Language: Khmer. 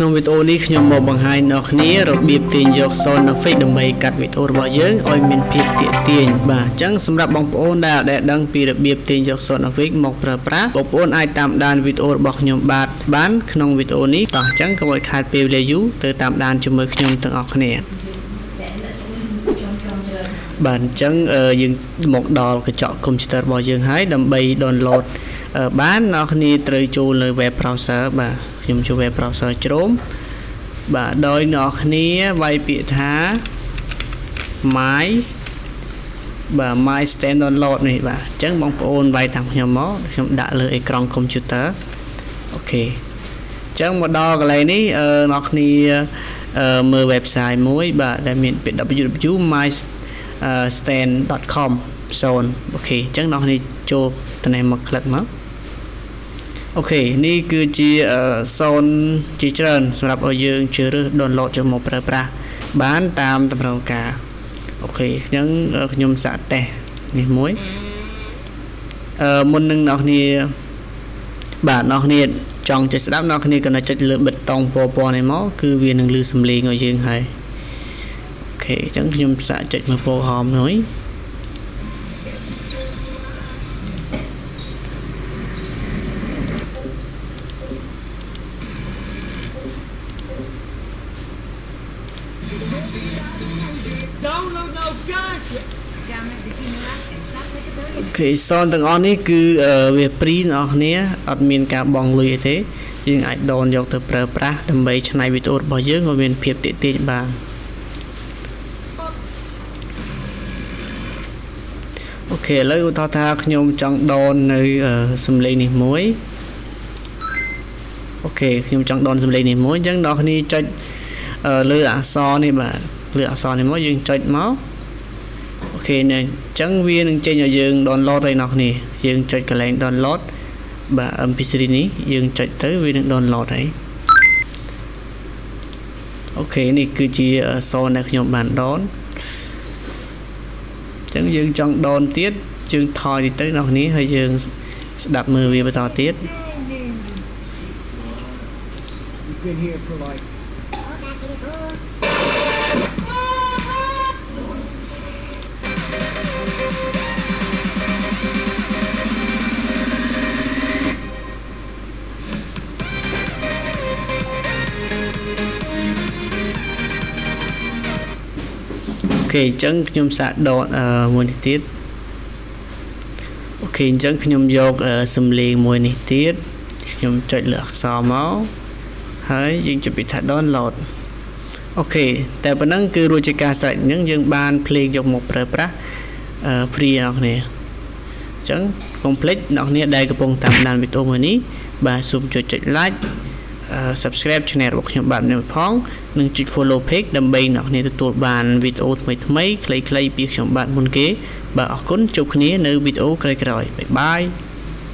ក្នុងវីដេអូនេះខ្ញុំមកបង្ហាញអ្នកគ្នារបៀបទាញយក Sound Effect ដើម្បីកាត់វីដេអូរបស់យើងឲ្យមានភាពទាក់ទាញបាទអញ្ចឹងសម្រាប់បងប្អូនដែលដឹងពីរបៀបទាញយក Sound Effect មកប្រើប្រាស់បងប្អូនអាចតាមដានវីដេអូរបស់ខ្ញុំបានក្នុងវីដេអូនេះតោះអញ្ចឹងកុំឲ្យខាតពេលវេលាយូរទៅតាមដានជាមួយខ្ញុំទាំងអស់គ្នាបាទអញ្ចឹងយើងមកដល់កញ្ចក់កុំព្យូទ័ររបស់យើងហើយដើម្បី download បានអ្នកគ្នាត្រូវចូលលើ web browser បាទខ្ញុំចូល web browser Chrome បាទដោយអ្នកគ្នាវាយពាក្យថា my stand download នេះបាទអញ្ចឹងបងប្អូនវាយតាមខ្ញុំមកខ្ញុំដាក់លើអេក្រង់កុំព្យូទ័រអូខេអញ្ចឹងមកដល់កន្លែងនេះអ្នកគ្នាមើល website មួយបាទដែលមានពាក្យ www.mystand.com អូខេអញ្ចឹងអ្នកគ្នាចូលទៅនេះមកคลิกមកអូខេនេះគឺជាSoundជាច្រើនសម្រាប់ឲ្យយើងជ្រើសរើស download ចូលមកប្រើប្រាស់បានតាមតម្រូវការអូខេអញ្ចឹងខ្ញុំសាកតេស្តនេះមួយមុននឹងអ្នកគ្នាបាទអ្នកគ្នាចង់ចេះស្ដាប់អ្នកគ្នាគណៈចុចលើប៊ូតុងពណ៌នេះមកគឺវានឹងឮសំឡេងឲ្យយើងហើយអូខេអញ្ចឹងខ្ញុំសាកចុចមើលពណ៌ហមនោះអូខេSoundទាំងអស់នេះគឺវាព្រីអ្នកគ្នាអត់មានការបង់លុយអីទេយើងអាចដូនយកទៅប្រើប្រាស់ដើម្បីច្នៃវីដេអូរបស់យើងឲ្យមានភាពទាក់ទាញបានអូខេឥឡូវឧទាហរណ៍ថាខ្ញុំចង់ដូននៅសំឡេងនេះមួយអូខេខ្ញុំចង់ដូនសំឡេងនេះមួយអញ្ចឹងអ្នកគ្នាចុចលើអក្សរនេះបាទលើអក្សរនេះមកយើងចុចមកអូខេអញ្ចឹងវានឹងចេញឲ្យយើង download ឲ្យអ្នកគ្នាយើងចុចកន្លែង download បាទ MP3 នេះយើងចុចទៅវានឹង download ហើយអូខេនេះគឺជា sound ដែលខ្ញុំបាន down អញ្ចឹងយើងចង់ down ទៀតយើងថយទៅអ្នកគ្នាហើយយើងស្ដាប់មើលវាបន្តទៀតអូខេអញ្ចឹងខ្ញុំសាកដកមួយនេះទៀតអូខេអញ្ចឹងខ្ញុំយកសំឡេងមួយនេះទៀតខ្ញុំចុចលើអក្សរមកហើយយើងចុចពីថា download អូខេតែប៉ុណ្ណឹងគឺរួចជាការស្រេចអញ្ចឹងយើងបានភ្លេងយកមកប្រើប្រាស់free អ្នកគ្នាអញ្ចឹងកុំភ្លេចអ្នកគ្នាដែលកំពុងតាមដានវីដេអូមួយនេះបាទសូមចុច like subscribe channel របស់ខ្ញុំបាទនេះផងនិងចុច follow page ដើម្បីអ្នកគ្នាទទួលបានវីដេអូថ្មីៗខ្លីៗពីខ្ញុំបាទមុនគេបាទអរគុណជួបគ្នានៅវីដេអូក្រោយៗបាយបាយ